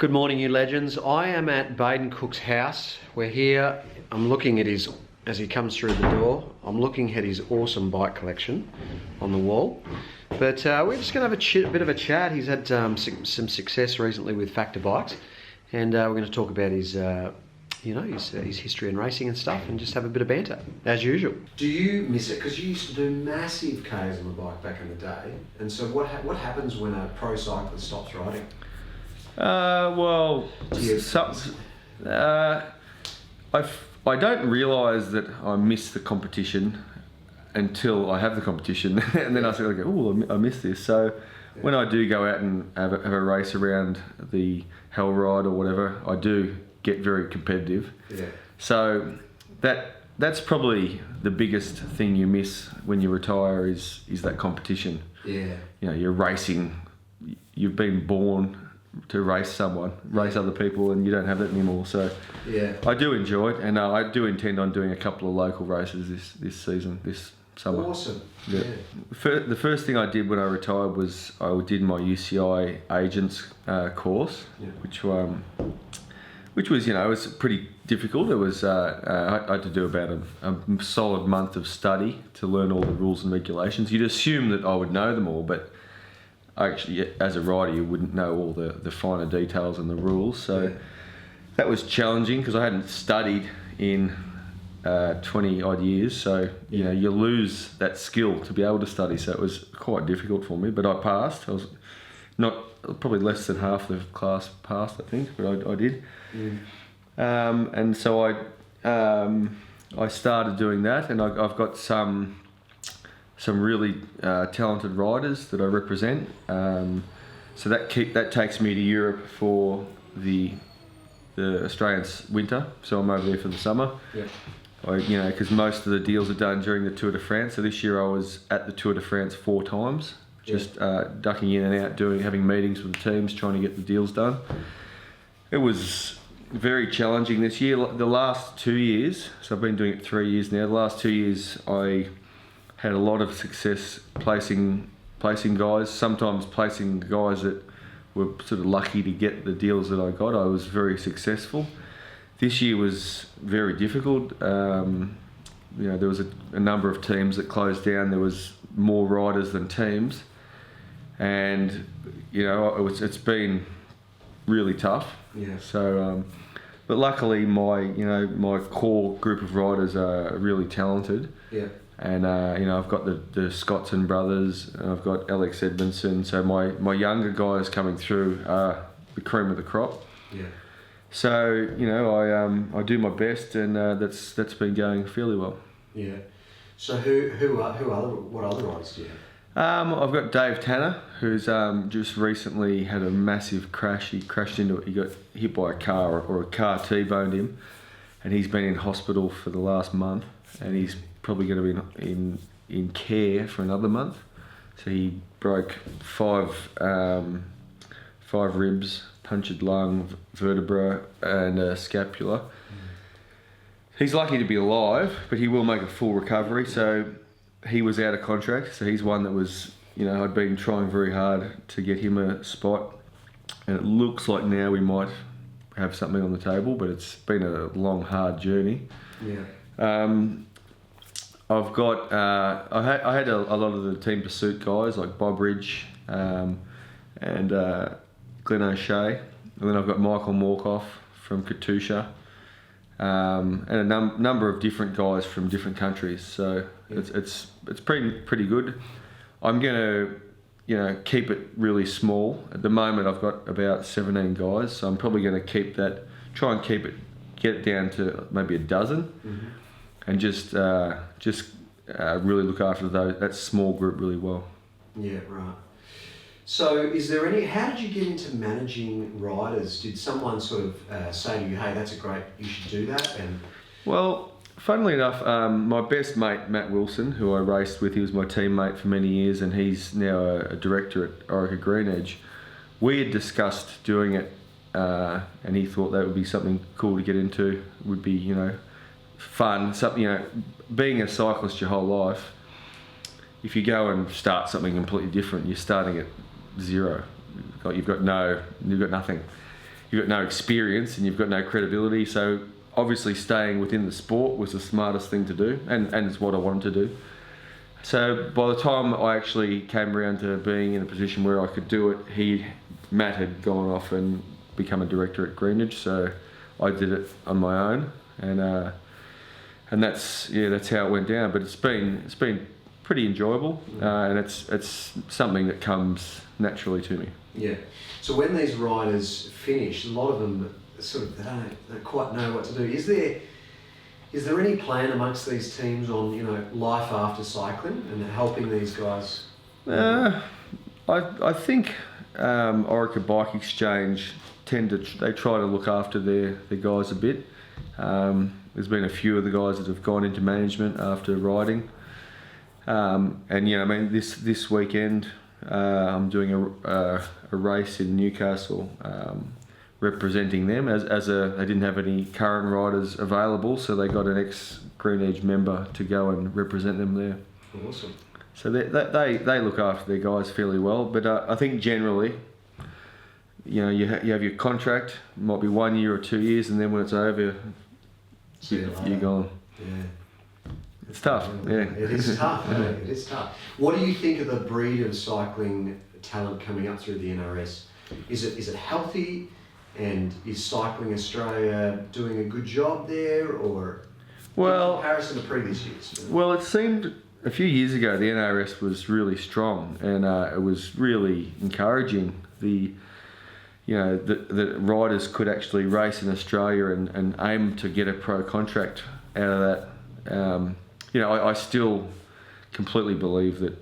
Good morning, you legends. I am at Baden Cooke's house. We're here. I'm looking at his, as he comes through the door, I'm looking at his awesome bike collection on the wall. But we're just going to have a bit of a chat. He's had some success recently with Factor bikes, and we're going to talk about his, his history in racing and stuff, and just have a bit of banter as usual. Do you miss it? Because you used to do massive Ks on the bike back in the day, and so what happens when a pro cyclist stops riding? I don't realise that I miss the competition until I have the competition, and then I sort of go, "Oh, I miss this." So when I do go out and have a race around the Hell Ride or whatever, I do get very competitive. Yeah. So that's probably the biggest thing you miss when you retire is that competition. Yeah. You know, you're racing. You've been born to race other people, and you don't have that anymore. So yeah, I do enjoy it, and I do intend on doing a couple of local races this season, this summer. Awesome. Yeah. The first thing I did when I retired was I did my UCI agents course, which was it was pretty difficult. It was I had to do about a solid month of study to learn all the rules and regulations. You'd assume that I would know them all, but actually, as a rider, you wouldn't know all the finer details and the rules. So that was challenging because I hadn't studied in 20 odd years. So you lose that skill to be able to study. So it was quite difficult for me, but I passed. I was probably less than half the class passed, I think, but I did. And so I started doing that, and I've got some really talented riders that I represent. So that takes me to Europe for the Australian winter. So I'm over there for the summer. Yeah. Because most of the deals are done during the Tour de France. So this year I was at the Tour de France 4 times, just ducking in and out, having meetings with the teams, trying to get the deals done. It was very challenging this year. The last 2 years, so I've been doing it 3 years now. The last 2 years I had a lot of success placing guys, sometimes placing guys that were sort of lucky to get the deals that I got. I was very successful. This year was very difficult. There was a number of teams that closed down. There was more riders than teams, and it's been really tough. Yeah. So, but luckily my core group of riders are really talented. Yeah. And I've got the Scottson brothers, and I've got Alex Edmondson. So my younger guys coming through are the cream of the crop. Yeah. So I do my best, and that's been going fairly well. Yeah. So what other riders do you have? I've got Dave Tanner, who's just recently had a massive crash. He crashed he got hit by a car, or a car T-boned him, and he's been in hospital for the last month, and he's probably going to be in care for another month. So he broke five ribs, punctured lung, vertebra, and a scapula. He's lucky to be alive, but he will make a full recovery. So he was out of contract. So he's one that was, I'd been trying very hard to get him a spot, and it looks like now we might have something on the table, but it's been a long, hard journey. Yeah. I've got I had a lot of the Team Pursuit guys like Bob Ridge and Glenn O'Shea, and then I've got Michael Morkoff from Katusha, and a number of different guys from different countries. So it's pretty good. I'm gonna keep it really small. At the moment I've got about 17 guys, so I'm probably gonna get it down to maybe a dozen. Mm-hmm. And just really look after that small group really well. Yeah, right. So how did you get into managing riders? Did someone sort of say to you, hey, that's you should do that? Well, funnily enough, my best mate, Matt Wilson, who I raced with, he was my teammate for many years, and he's now a director at Orica Green Edge. We had discussed doing it, and he thought that would be something cool to get into, would be, fun. Something, being a cyclist your whole life, if you go and start something completely different, you're starting at zero. You've got nothing. you've got no experience and you've got no credibility. So obviously staying within the sport was the smartest thing to do, and it's what I wanted to do. So by the time I actually came around to being in a position where I could do it, Matt had gone off and become a director at Greenwich, so I did it on my own, and that's how it went down. But it's been pretty enjoyable, and it's something that comes naturally to me. Yeah. So when these riders finish, a lot of them sort of they don't quite know what to do. Is there any plan amongst these teams on life after cycling and helping these guys? I think Orica Bike Exchange they try to look after their guys a bit. There's been a few of the guys that have gone into management after riding, and this weekend I'm doing a race in Newcastle, representing them as they didn't have any current riders available, so they got an ex-Green member to go and represent them there. Awesome. So they look after their guys fairly well, but I think generally, you have your contract, might be 1 year or 2 years, and then when it's over, you're gone. Yeah. It's tough. Yeah. It is tough. It is tough. What do you think of the breed of cycling talent coming up through the NRS? Is it healthy? And is Cycling Australia doing a good job there, or in comparison to previous years? Well, it seemed a few years ago the NRS was really strong, and it was really encouraging the riders could actually race in Australia and aim to get a pro contract out of that. I still completely believe that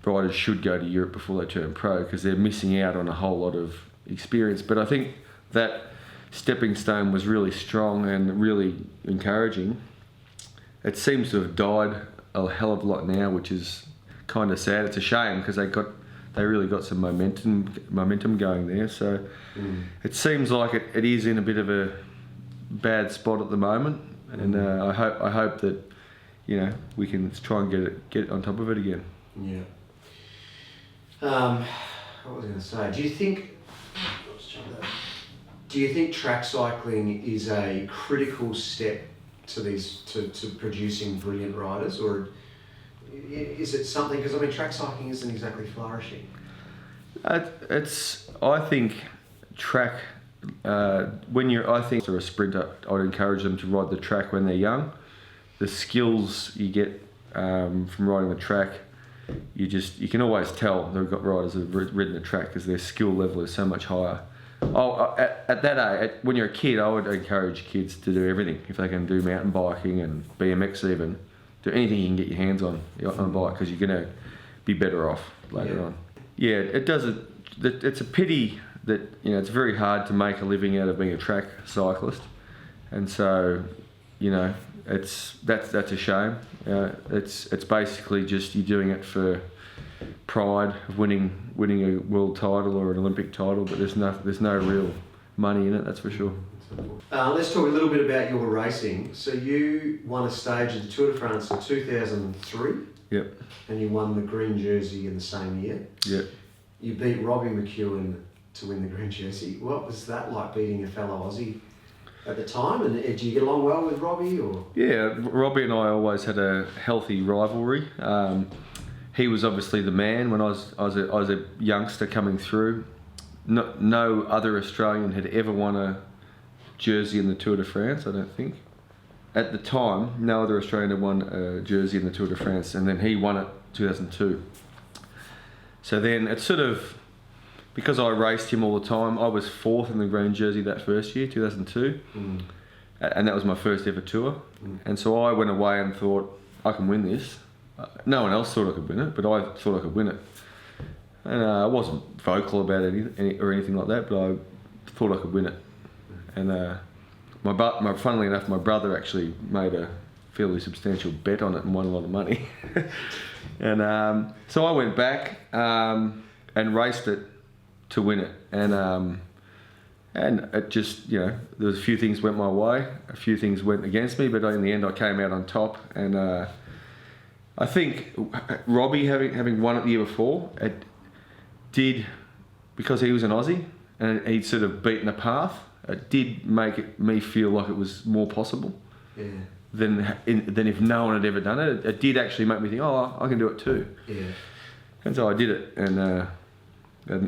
riders should go to Europe before they turn pro, because they're missing out on a whole lot of experience. But I think that stepping stone was really strong and really encouraging. It seems to have died a hell of a lot now, which is kind of sad. It's a shame, because they really got some momentum going there. So it seems like it is in a bit of a bad spot at the moment, and I hope that we can try and get on top of it again. Yeah. What was I going to say? Do you think track cycling is a critical step to producing brilliant riders, or is it something? Because track cycling isn't exactly flourishing. I think track. I think for a sprinter, I'd encourage them to ride the track when they're young. The skills you get from riding the track, you can always tell they've got riders that have ridden the track, because their skill level is so much higher. At that age, when you're a kid, I would encourage kids to do everything. If they can do mountain biking and BMX, even do anything you can get your hands on a bike, because you're going to be better off later on. Yeah, it does. It's a pity that it's very hard to make a living out of being a track cyclist, and so that's a shame. It's basically just you're doing it for pride of winning a world title or an Olympic title, but there's no real money in it, that's for sure. Let's talk a little bit about your racing. So you won a stage of the Tour de France in 2003. Yep. And you won the green jersey in the same year. Yep. You beat Robbie McEwen to win the green jersey. What was that like, beating a fellow Aussie at the time? And did you get along well with Robbie, or? Yeah, Robbie and I always had a healthy rivalry. He was obviously the man when I was a youngster coming through. No other Australian had ever won a jersey in the Tour de France, I don't think. At the time, no other Australian had won a jersey in the Tour de France, and then he won it 2002. So then it's sort of, because I raced him all the time, I was fourth in the green jersey that first year, 2002. And that was my first ever tour. And so I went away and thought, I can win this. No one else thought I could win it, but I thought I could win it. And I wasn't vocal about it or anything like that, but I thought I could win it. And funnily enough, my brother actually made a fairly substantial bet on it and won a lot of money. And so I went back and raced it to win it. And it just, there was a few things went my way, a few things went against me, but in the end I came out on top. And I think Robbie, having won it the year before, it did, because he was an Aussie and he'd sort of beaten a path. It did make me feel like it was more possible than if no one had ever done it. It did actually make me think, oh, I can do it too. Yeah. And so I did it, and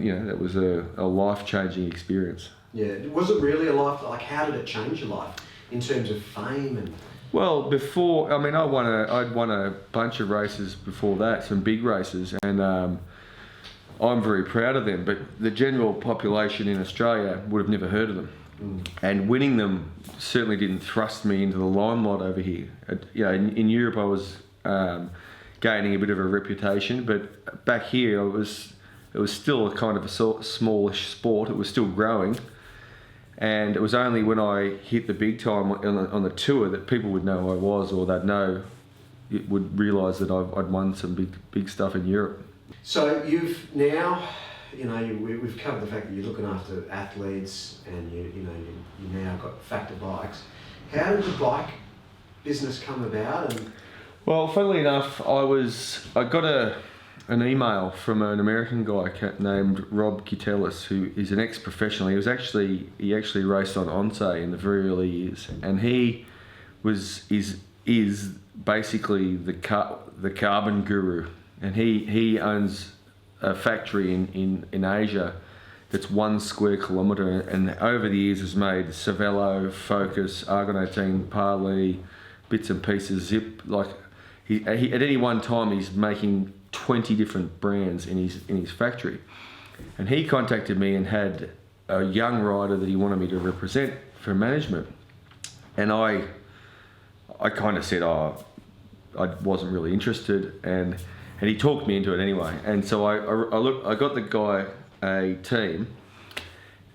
you know, that was a life-changing experience. Yeah. Was it really a life? Like, how did it change your life in terms of fame and? Well, before, I mean, I'd won a bunch of races before that, some big races, and I'm very proud of them. But the general population in Australia would have never heard of them, and winning them certainly didn't thrust me into the limelight over here. You know, in Europe, I was gaining a bit of a reputation, but back here, it was still a kind of a smallish sport. It was still growing. And it was only when I hit the big time on the tour that people would know who I was, or they'd would realise that I'd won some big stuff in Europe. So you've now, you know, we've covered the fact that you're looking after athletes, and you now got Factor bikes. How did the bike business come about? And well, funnily enough, I got an email from an American guy named Rob Kitelis, who is an ex-professional. He actually raced on Once in the very early years, and he is basically the carbon guru, and he owns a factory in Asia that's 1 square kilometre, and over the years has made Cervelo, Focus, Argon 18, Parley, bits and pieces, Zip. Like he at any one time he's making 20 different brands in his factory, and he contacted me and had a young rider that he wanted me to represent for management, and I kind of said, I wasn't really interested, and he talked me into it anyway. And so I got the guy a team,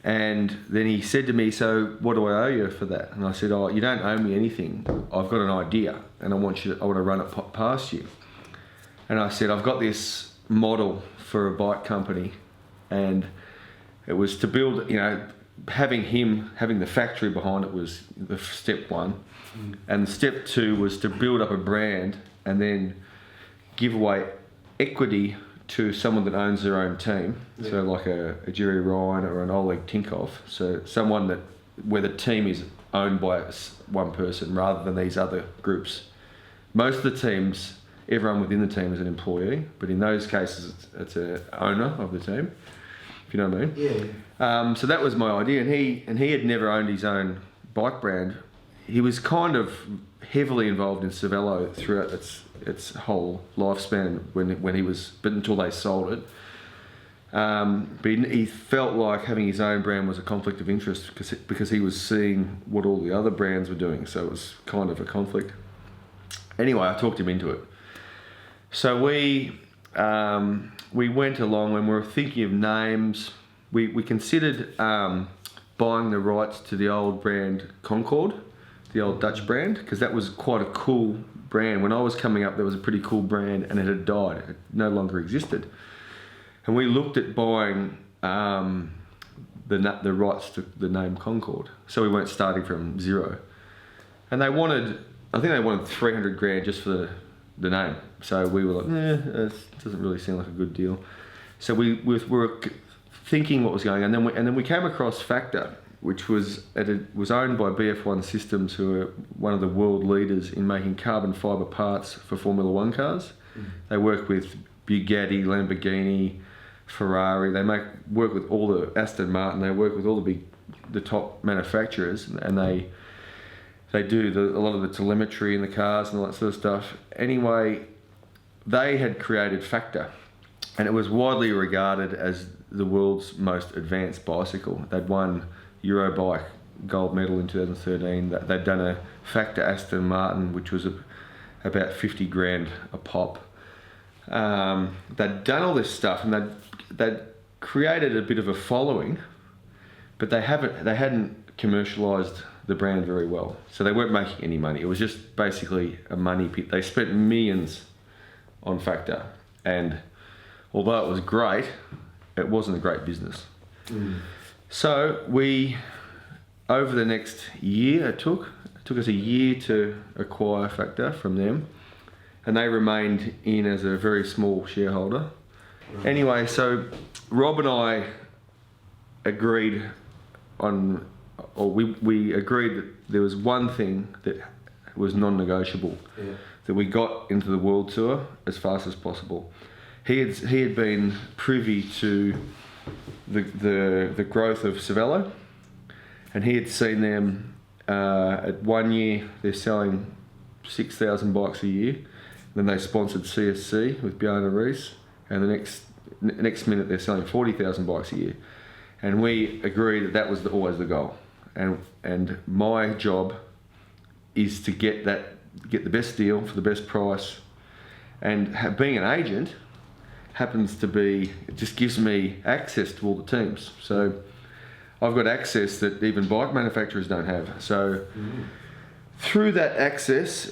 and then he said to me, so what do I owe you for that? And I said, oh, you don't owe me anything. I've got an idea, and I want to run it past you. And I said, I've got this model for a bike company, and it was to build, you know, having the factory behind it was the step one. And step two was to build up a brand and then give away equity to someone that owns their own team. Yeah. So like a Jerry Ryan or an Oleg Tinkov. So someone where the team is owned by one person rather than these other groups. Most of the teams, everyone within the team is an employee, but in those cases it's an owner of the team, if you know what I mean. Yeah. So that was my idea, and he had never owned his own bike brand. He was kind of heavily involved in Cervelo throughout its whole lifespan when he was, but until they sold it. But he felt like having his own brand was a conflict of interest because he was seeing what all the other brands were doing, so it was kind of a conflict. Anyway, I talked him into it. So we went along and we were thinking of names. We considered buying the rights to the old brand Concorde, the old Dutch brand, because that was quite a cool brand. When I was coming up, there was a pretty cool brand, and it had died. It no longer existed. And we looked at buying the rights to the name Concorde. So we weren't starting from zero. And I think they wanted 300 grand just for the name. So we were like, it doesn't really seem like a good deal. So we were thinking what was going on, and then we came across Factor, which was owned by BF1 Systems, who are one of the world leaders in making carbon fibre parts for Formula One cars. They work with Bugatti, Lamborghini, Ferrari. They work with all the Aston Martin. They work with all the top manufacturers, and they do a lot of the telemetry in the cars and all that sort of stuff. Anyway, they had created Factor, and it was widely regarded as the world's most advanced bicycle. They'd won Eurobike gold medal in 2013. They'd done a Factor Aston Martin, which was about 50 grand a pop. They'd done all this stuff, and they'd created a bit of a following, but they hadn't commercialised the brand very well. So they weren't making any money. It was just basically a money pit. They spent millions on Factor, and although it was great, it wasn't a great business. So over the next year, it took us a year to acquire Factor from them, and they remained in as a very small shareholder. Anyway, so Rob and I agreed on, or we agreed that there was one thing that was non-negotiable, that we got into the world tour as fast as possible. He had been privy to the growth of Cervelo, and he had seen them at 1 year they're selling 6,000 bikes a year. Then they sponsored CSC with Bjarne Rees, and the next minute they're selling 40,000 bikes a year. And we agreed that was always the goal. And my job is to get the best deal for the best price. And being an agent happens to be, it just gives me access to all the teams. So I've got access that even bike manufacturers don't have. So through that access,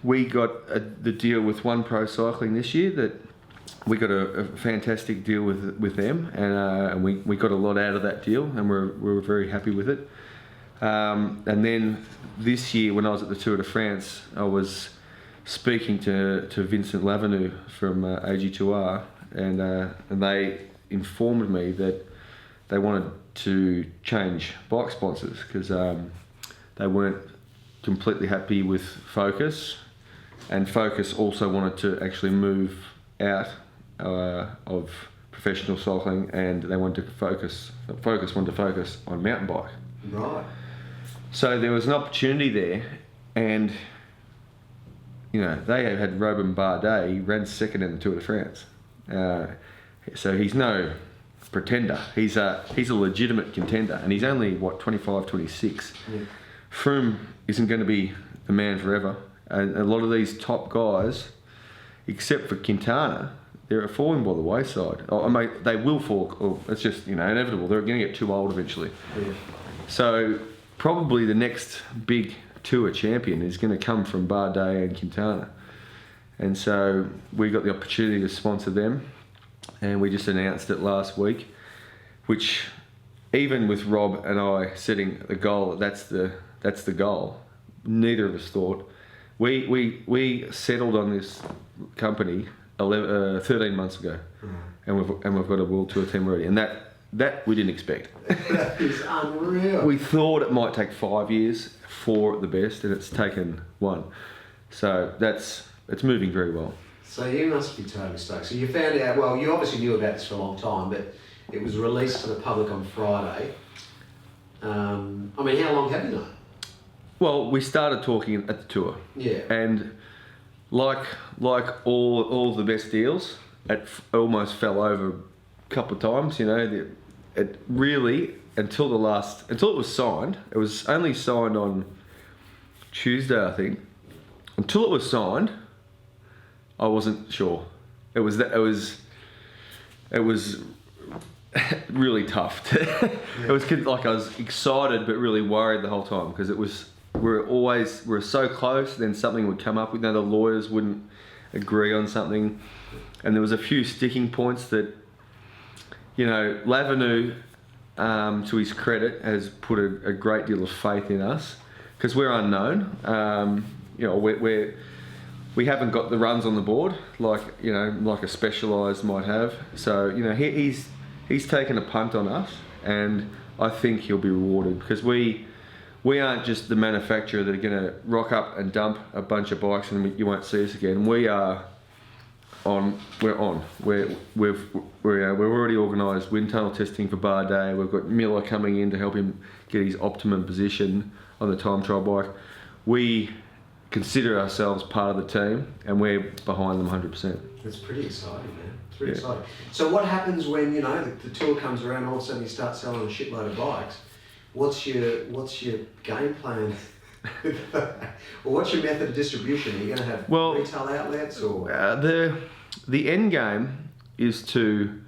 we got the deal with One Pro Cycling this year. That we got a fantastic deal with them, and we got a lot out of that deal, and we're very happy with it. And then this year, when I was at the Tour de France, I was speaking to Vincent Lavenue from AG2R, and they informed me that they wanted to change bike sponsors because they weren't completely happy with Focus, and Focus also wanted to actually move out of professional cycling, and they wanted to Focus wanted to focus on mountain bike. Right. So there was an opportunity there, and they had Robin Bardet. He ran second in the Tour de France, so he's no pretender. He's a legitimate contender, and he's only 25, 26. Yeah. Froome isn't going to be the man forever, and a lot of these top guys, except for Quintana, they're falling by the wayside. They will fall. It's just inevitable. They're going to get too old eventually. Yeah. So probably the next big tour champion is going to come from Bardet and Quintana, and so we got the opportunity to sponsor them, and we just announced it last week, which even with Rob and I setting the goal, that's the goal. Neither of us thought. We settled on this company 13 months ago, and we've got a world tour team already, and that we didn't expect. That is unreal. We thought it might take 5 years for the best, and it's taken 1. So it's moving very well. So you must be totally stoked. So you found out, well, you obviously knew about this for a long time, but it was released to the public on Friday. How long have you known? Well, we started talking at the tour. Yeah. And like all the best deals, it almost fell over a couple of times. It really, until it was signed. It was only signed on Tuesday, I think. Until it was signed, I wasn't sure. It was really tough. It was like I was excited but really worried the whole time, because we're so close, then something would come up. The lawyers wouldn't agree on something, and there was a few sticking points that Lavenue, to his credit, has put a great deal of faith in us, because we're unknown. We haven't got the runs on the board like a Specialized might have. So he's taken a punt on us, and I think he'll be rewarded, because we aren't just the manufacturer that are going to rock up and dump a bunch of bikes and you won't see us again. We're on. We're already organised wind tunnel testing for Bardet. We've got Miller coming in to help him get his optimum position on the time trial bike. We consider ourselves part of the team, and we're behind them 100%. It's pretty exciting, man. It's pretty exciting. So what happens when the tour comes around, all of a sudden you start selling a shitload of bikes? What's your game plan? Or what's your method of distribution? Are you going to have retail outlets, or the end game is to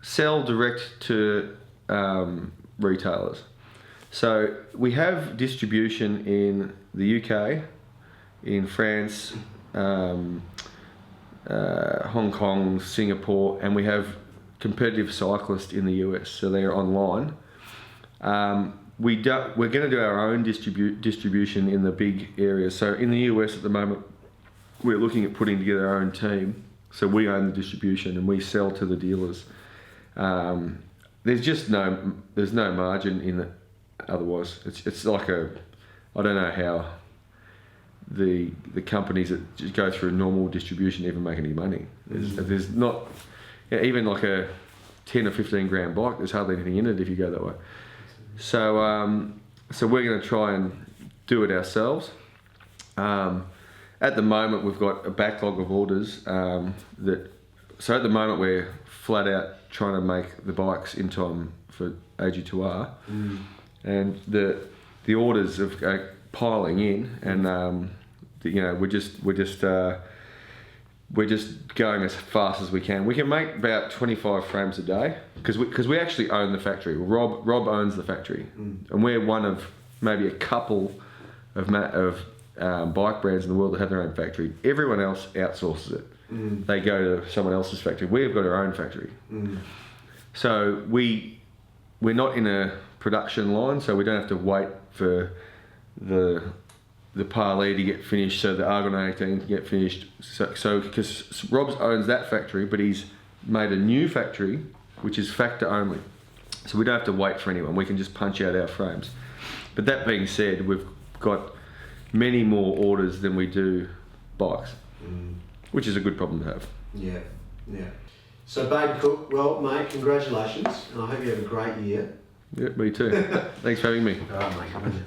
sell direct to retailers. So we have distribution in the UK, in France, Hong Kong, Singapore, and we have competitive cyclists in the US, so they're online. We're going to do our own distribution in the big areas. So in the US at the moment, we're looking at putting together our own team. So we own the distribution and we sell to the dealers. there's no margin in it otherwise. It's like I don't know how the companies that just go through normal distribution even make any money. There's not, even like a 10 or 15 gram bike, there's hardly anything in it if you go that way. So so we're going to try and do it ourselves. At the moment we've got a backlog of orders so at the moment we're flat out trying to make the bikes in time for AG2R, and the orders are piling in, and we're just going as fast as we can. We can make about 25 frames a day because we actually own the factory. Rob owns the factory, and we're one of maybe a couple of bike brands in the world that have their own factory. Everyone else outsources it. They go to someone else's factory. We've got our own factory. So we're not in a production line, so we don't have to wait for the Parley to get finished, so the Argon 18 to get finished. So because Rob owns that factory, but he's made a new factory which is factor only, so we don't have to wait for anyone. We can just punch out our frames. But that being said, we've got many more orders than we do bikes, which is a good problem to have. Yeah. So Baden Cooke, well mate, congratulations, and I hope you have a great year. Yeah, me too. Thanks for having me. All right mate, come in.